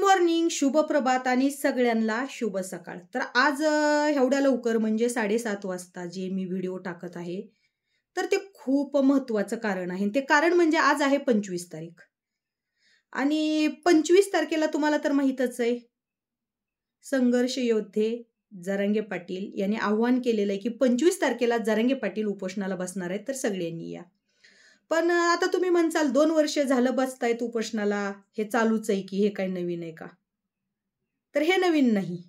Morning, शुभ प्रभात आणि सगळ्यांना शुभ सकाळ. तर आज एवढ्या लवकर म्हणजे 7:30 वाजता जे मी व्हिडिओ टाकत आहे, तर ते खूप महत्त्वाचं कारण आहे. ते कारण म्हणजे आज आहे 25 तारीख आणि 25 तारखेला तुम्हाला तर माहीतच आहे, संघर्ष योद्धे जरांगे पाटील यांनी आव्हान केलेलं आहे, की 25 तारखेला जरांगे पाटील उपोषणाला बसणार आहेत, तर सगळ्यांनी या. पण आता तुम्ही म्हणसाल 2 वर्ष झालं बसतायत उपोषणाला, हे चालूच आहे की हे काही नवीन आहे का? तर हे नवीन नाही.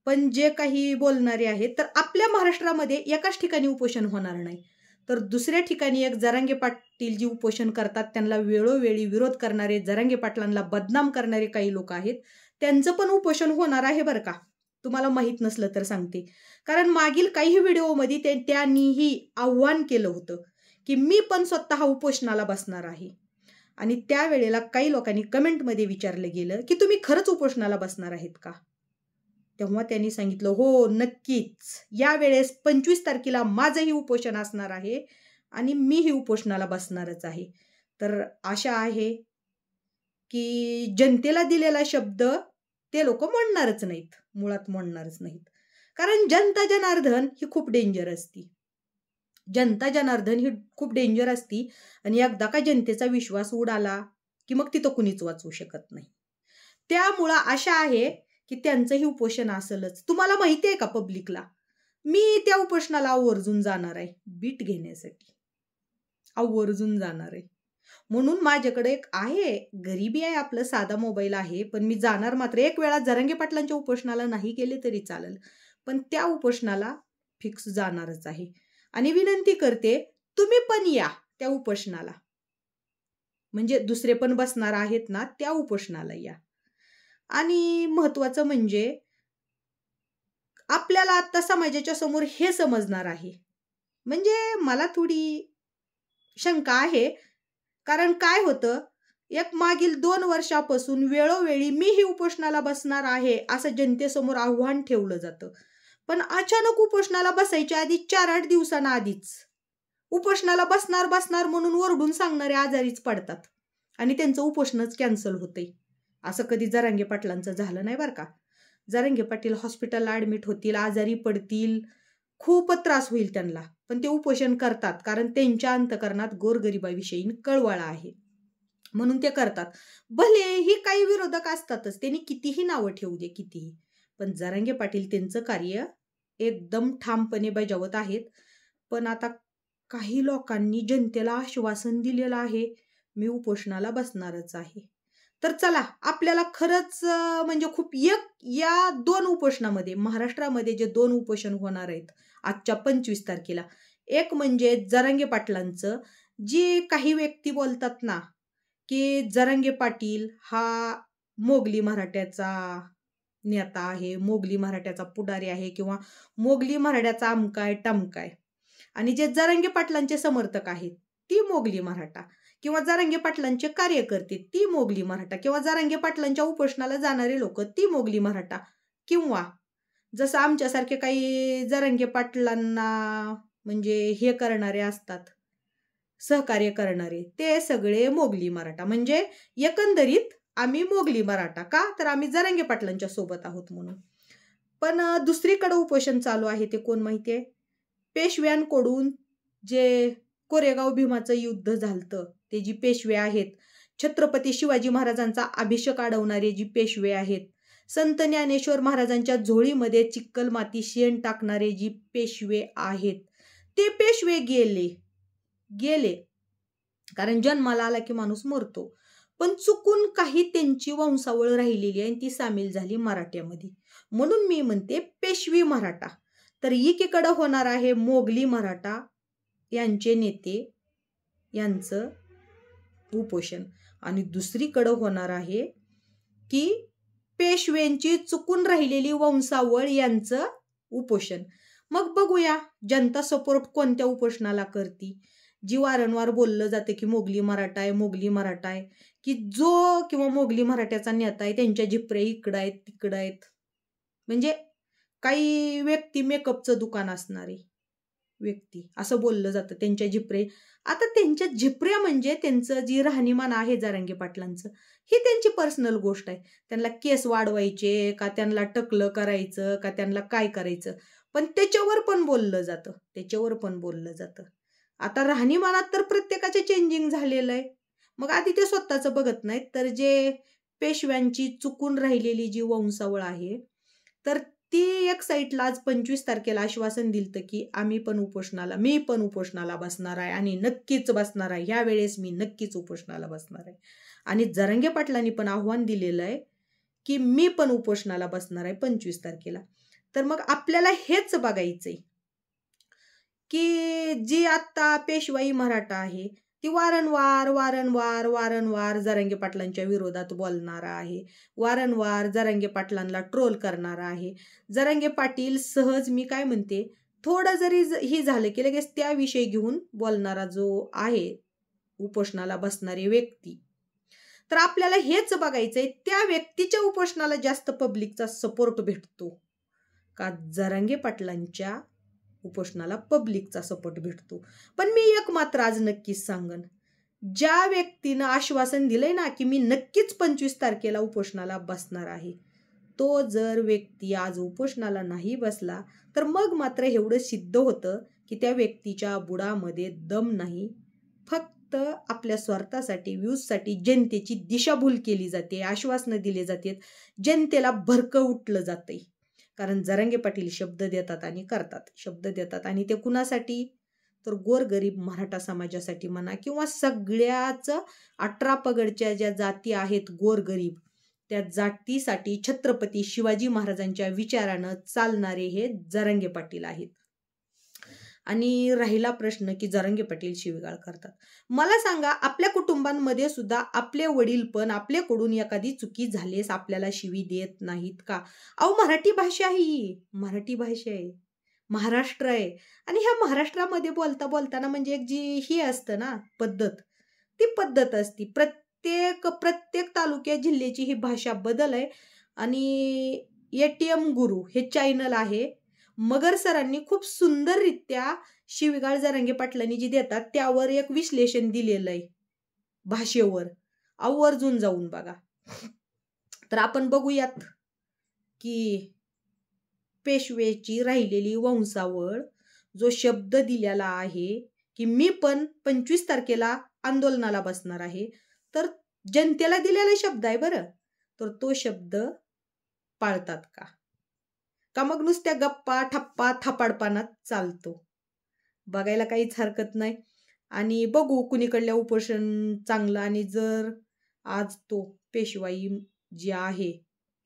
पण जे काही बोलणारे आहेत, तर आपल्या महाराष्ट्रामध्ये एकाच ठिकाणी उपोषण होणार नाही. तर दुसऱ्या ठिकाणी एक जरांगे पाटील जी उपोषण करतात, त्यांना वेळोवेळी विरोध करणारे, जरांगे पाटलांना बदनाम करणारे काही लोक आहेत, त्यांचं पण उपोषण होणार आहे बरं का. तुम्हाला माहीत नसलं तर सांगते. कारण मागील काही व्हिडिओमध्ये त्यांनीही आव्हान केलं होतं, की मी पण स्वतः उपोषणाला बसणार आहे. आणि त्यावेळेला काही लोकांनी कमेंटमध्ये विचारलं गेलं, की तुम्ही खरंच उपोषणाला बसणार आहेत का? तेव्हा त्यांनी सांगितलं, हो नक्कीच. यावेळेस 25 तारखेला माझंही उपोषण असणार आहे आणि मीही उपोषणाला बसणारच आहे. तर आशा आहे, की जनतेला दिलेला शब्द ते लोक मोडणारच नाहीत. मुळात मोडणारच नाहीत. कारण जनता जनार्दन ही खूप डेंजर असती. जनता जनार्दन ही खूप डेंजर असती आणि एकदा का जनतेचा विश्वास उडाला, की मग तिथं कुणीच वाचवू शकत नाही. त्यामुळं आशा आहे, की त्यांचंही उपोषण असेलच. तुम्हाला माहिती आहे का पब्लिकला? मी त्या उपोषणाला आवर्जून जाणार आहे. बीट घेण्यासाठी. आवर्जून जाणार आहे. म्हणून माझ्याकडे एक आहे, गरिबी आहे, आपलं साधा मोबाईल आहे, पण मी जाणार मात्र. एक वेळा जरांगे पाटलांच्या उपोषणाला नाही गेले तरी चालेल. पण त्या उपोषणाला फिक्स जाणारच आहे. आणि विनंती करते, तुम्ही पण या त्या उपोषणाला. म्हणजे दुसरे पण बसणार आहेत ना, त्या उपोषणाला या. आणि महत्त्वाचं म्हणजे आपल्याला आता समाजाच्या समोर हे समजणार आहे. म्हणजे मला थोडी शंका आहे. कारण काय होतं, एक मागील 2 वर्षापासून वेळोवेळी मीही उपोषणाला बसणार आहे, असं जनतेसमोर आव्हान ठेवलं जातं. पण अचानक उपोषणाला बसायच्या आधी 4-8 दिवसांना आधीच उपोषणाला बसणार म्हणून ओरडून सांगणारे आजारीच पडतात आणि त्यांचं उपोषणच कॅन्सल होतंय. असं कधी जरांगे पाटलांचं झालं नाही बरं का. जरांगे पाटील हॉस्पिटलला ॲडमिट होतील, आजारी पडतील, खूप त्रास होईल त्यांना. पण ते उपोषण करतात कारण त्यांच्या अंतःकरणात गोरगरिबाविषयी कळवळा आहे. म्हणून ते करतात. भलेही काही विरोधक असतातच, त्यांनी कितीही नावं ठेवू दे, कितीही. पण जरांगे पाटील त्यांचं कार्य एकदम ठामपणे बजावत आहेत. पण आता काही लोकांनी जनतेला आश्वासन दिलेलं आहे, मी उपोषणाला बसणारच आहे. तर चला, आपल्याला खरंच म्हणजे खूप या 2 उपोषणामध्ये, महाराष्ट्रामध्ये जे 2 उपोषण होणार आहेत आजच्या 25 तारखेला, एक म्हणजे जरांगे पाटलांचं. जी काही व्यक्ती बोलतात ना, की जरांगे पाटील हा मोगली मराठ्याचा नेता आहे, मोगली मराठ्याचा पुढारी आहे किंवा मोगली मराठ्याचा अमकाय टमकाय. आणि जे जरांगे पाटलांचे समर्थक आहेत, ती मोगली मराठा किंवा जरांगे पाटलांचे कार्यकर्ते, ती मोगली मराठा किंवा जरांगे पाटलांच्या उपोषणाला जाणारे लोक, ती मोगली मराठा किंवा जसं आमच्यासारखे काही जरांगे पाटलांना म्हणजे हे करणारे असतात, सहकार्य करणारे, ते सगळे मोगली मराठा. म्हणजे एकंदरीत आम्ही मोगली मराठा. का? तर आम्ही जरांगे पाटलांच्या सोबत आहोत म्हणून. पण दुसरीकडे उपोषण चालू आहे, ते कोण माहितीये? पेशव्यांकडून जे कोरेगाव भीमाचं युद्ध झालतं, ते जी पेशवे आहेत, छत्रपती शिवाजी महाराजांचा अभिषेक अडवणारे जी पेशवे आहेत, संत ज्ञानेश्वर महाराजांच्या झोळीमध्ये चिक्कल माती शेण टाकणारे जी पेशवे आहेत, ते पेशवे गेले. कारण जन्माला आला की माणूस मरतो. पण चुकून काही त्यांची वंशावळ राहिलेली आहे आणि ती सामील झाली मराठ्यामध्ये. म्हणून मी म्हणते पेशवी मराठा. तर एकीकडे होणार आहे मोगली मराठा यांचे नेते यांचं उपोषण आणि दुसरीकडे होणार आहे की पेशव्यांची चुकून राहिलेली वंशावळ यांचं उपोषण. मग बघूया जनता सपोर्ट कोणत्या उपोषणाला करती. जी वारंवार बोललं जाते की मोगली मराठा आहे, की जो किंवा मोगली मराठ्याचा नेता आहे त्यांच्या जिपऱ्या इकडं आहेत तिकडं आहेत. म्हणजे काही व्यक्ती मेकअपचं दुकान असणारे, व्यक्ती असं बोललं जातं त्यांच्या झिपरे. आता त्यांच्या झिपऱ्या म्हणजे त्यांचं जी राहणीमान आहे जरांगे पाटलांचं, ही त्यांची पर्सनल गोष्ट आहे. त्यांना केस वाढवायचे का, त्यांना टकलं करायचं का, त्यांना काय करायचं, पण त्याच्यावर पण बोललं जातं, त्याच्यावर पण बोललं जातं. आता राहणीमानात तर प्रत्येकाचे चेंजिंग झालेलं आहे. मग आधी ते स्वतःचं बघत नाहीत, तर जे पेशव्यांची चुकून राहिलेली जी वंशावळ आहे, तर ती एक साईडला आज 25 तारखेला आश्वासन दिलं की मी पण उपोषणाला बसणार आहे आणि नक्कीच बसणार आहे. ह्या वेळेस मी नक्कीच उपोषणाला बसणार आहे. आणि जरांगे पाटलांनी पण आव्हान दिलेलं आहे की मी पण उपोषणाला बसणार आहे 25 तारखेला. तर मग आपल्याला हेच बघायचंय की जी आता पेशवाई मराठा आहे ती वारंवार जरांगे पाटलांच्या विरोधात बोलणारा आहे, वारंवार जरांगे पाटलांना ट्रोल करणारा आहे. जरांगे पाटील सहज, मी काय म्हणते, थोडं जरी ही झालं की लगेच त्याविषयी घेऊन बोलणारा जो आहे उपोषणाला बसणारी व्यक्ती. तर आपल्याला हेच बघायचंय त्या व्यक्तीच्या उपोषणाला जास्त पब्लिकचा सपोर्ट भेटतो का जरांगे पाटलांच्या उपोषणाला पब्लिकचा सपोर्ट भेटतो. पण मी एक मात्र आज नक्कीच सांगन, ज्या व्यक्तीनं आश्वासन दिलंय ना की मी नक्कीच 25 तारखेला उपोषणाला बसणार आहे, तो जर व्यक्ती आज उपोषणाला नाही बसला तर मग मात्र एवढं सिद्ध होतं की त्या व्यक्तीच्या बुडामध्ये दम नाही. फक्त आपल्या स्वार्थासाठी, व्ह्यूजसाठी जनतेची दिशाभूल केली जाते, आश्वासनं दिले जातात, जनतेला भरकं उठलं जाते. कारण जरांगे पाटील शब्द देतात आणि करतात, शब्द देतात आणि ते कुणासाठी, तर गोरगरीब मराठा समाजासाठी म्हणा किंवा सगळ्याच 18 पगडच्या ज्या जाती आहेत गोरगरीब, त्या जातीसाठी छत्रपती शिवाजी महाराजांच्या विचारानं चालणारे हे जरांगे पाटील आहेत. आणि राहिला प्रश्न की जरांगे पाटील शिवीगाळ करतात, मला सांगा आपल्या कुटुंबांमध्ये सुद्धा आपले वडील पण आपल्याकडून एखादी चुकी झालीस आपल्याला शिवी देत नाहीत का? अहो, मराठी भाषा ही मराठी भाषा आहे, महाराष्ट्र आहे. आणि ह्या महाराष्ट्रामध्ये बोलताना म्हणजे एक जी ही असतं ना पद्धत, ती पद्धत असती. प्रत्येक तालुक्या जिल्ह्याची ही भाषा बदल आहे. आणि ATM गुरु हे चॅनल आहे, मगर सरांनी खूप सुंदररित्या शिवीगाळ जरांगे पाटलांनी जी देतात त्यावर एक विश्लेषण दिलेलं आहे भाषेवर, आवर्जून जाऊन बघा. तर आपण बघूयात की पेशवेची राहिलेली वंशावळ जो शब्द दिलेला आहे की मी पण 25 तारखेला आंदोलनाला बसणार आहे, तर जनतेला दिलेला शब्द आहे बरं, तर तो शब्द पाळतात का मग नुसत्या गप्पा ठप्पा थपाडपणात चालतो? बघायला काहीच हरकत नाही. आणि बघू कुणीकडल्या उपोषण चांगलं. आणि जर आज तो पेशवाई जी आहे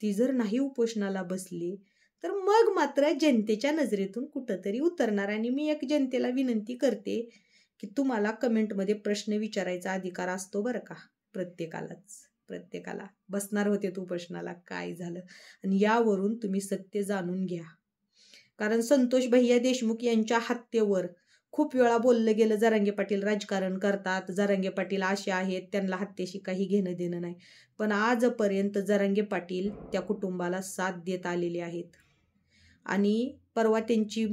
ती जर नाही उपोषणाला बसली तर मग मात्र जनतेच्या नजरेतून कुठंतरी उतरणार. आणि मी एक जनतेला विनंती करते की तुम्हाला कमेंटमध्ये प्रश्न विचारायचा अधिकार असतो बरं का, प्रत्येकाला. बसणार होते तू उपोषणाला, काय झालं, आणि यावरून तुम्ही सत्य जाणून घ्या. कारण संतोष भैया देशमुख यांच्या हत्येवर खूप वेळा बोललं गेलं जरांगे पाटील राजकारण करतात, जरांगे पाटील असे आहेत, त्यांना हत्येशी काही घेणं देणं नाही. पण आजपर्यंत जरांगे पाटील त्या कुटुंबाला साथ देत आलेले आहेत. आणि परवा त्यांची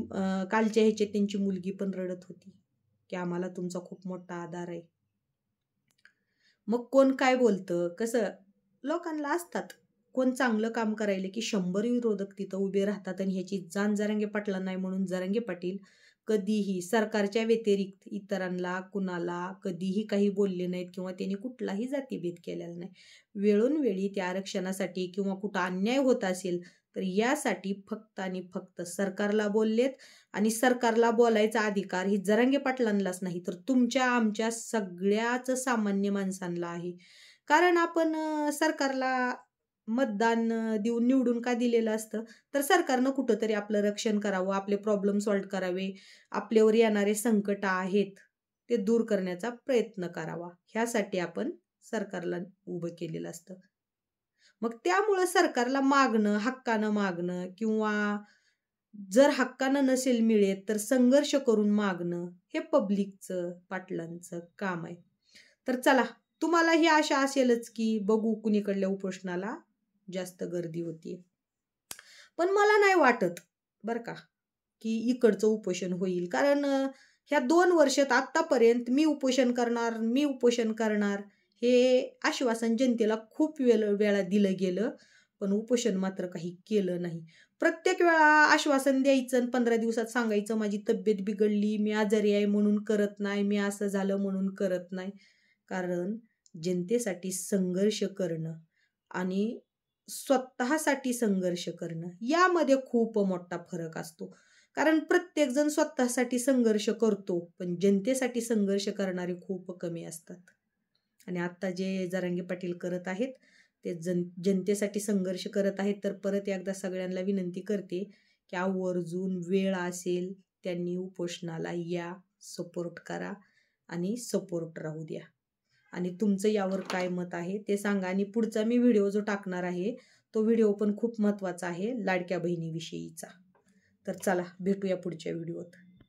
कालच्या ह्याच्यात त्यांची मुलगी पण रडत होती की आम्हाला तुमचा खूप मोठा आधार आहे. मग कोण काय बोलतं, कसं लोकांना असतात, कोण चांगलं काम करायला की 100 विरोधक तिथं उभे राहतात. आणि ह्याची जाण जरांगे पाटला नाही, म्हणून जरांगे पाटील कधीही सरकारच्या व्यतिरिक्त इतरांना कुणाला कधीही काही बोलले नाहीत किंवा त्यांनी कुठलाही जातीभेद केलेला नाही. वेळोनवेळी त्या आरक्षणासाठी किंवा कुठं अन्याय होत असेल तर यासाठी फक्त आणि फक्त सरकारला बोललेत. आणि सरकारला बोलायचा अधिकार ही जरांगे पाटलांनाच नाही तर तुमच्या आमच्या सगळ्याच सामान्य माणसांना आहे. कारण आपण सरकारला मतदान देऊन निवडून का दिलेलं असतं, तर सरकारनं कुठंतरी आपलं रक्षण करावं, आपले प्रॉब्लेम सॉल्व्ह करावे, आपल्यावर येणारे संकट आहेत ते दूर करण्याचा प्रयत्न करावा, ह्यासाठी आपण सरकारला उभं केलेलं असतं. मग त्यामुळं सरकारला मागणं, हक्कानं मागणं, किंवा जर हक्कानं नसेल मिळेल तर संघर्ष करून मागणं, हे पब्लिकचं, पाटलांचं काम आहे. तर चला, तुम्हाला ही आशा असेलच की बघू कुणीकडल्या उपोषणाला जास्त गर्दी होती. पण मला नाही वाटत बरं का की इकडचं उपोषण होईल. कारण ह्या 2 वर्षात आत्तापर्यंत मी उपोषण करणार हे आश्वासन जनतेला खूप वेळा दिलं गेलं, पण उपोषण मात्र काही केलं नाही. प्रत्येक वेळा आश्वासन द्यायचं आणि 15 दिवसात सांगायचं माझी तब्येत बिघडली, मी आजारी आहे म्हणून करत नाही, मी असं झालं म्हणून करत नाही. कारण जनतेसाठी संघर्ष करणं आणि स्वतःसाठी संघर्ष करणं यामध्ये खूप मोठा फरक असतो. कारण प्रत्येकजण स्वतःसाठी संघर्ष करतो, पण जनतेसाठी संघर्ष करणारे खूप कमी असतात. आणि आत्ता जे जरांगे पाटील करत आहेत ते जनतेसाठी संघर्ष करत आहेत. तर परत एकदा सगळ्यांना विनंती करते की आवर्जून वेळ असेल त्यांनी उपोषणाला या, सपोर्ट करा आणि सपोर्ट राहू द्या. आणि तुमचं यावर काय मत आहे ते सांगा. आणि पुढचा मी व्हिडिओ जो टाकणार आहे तो व्हिडिओ पण खूप महत्त्वाचा आहे लाडक्या बहिणीविषयीचा. तर चला भेटूया पुढच्या व्हिडिओत.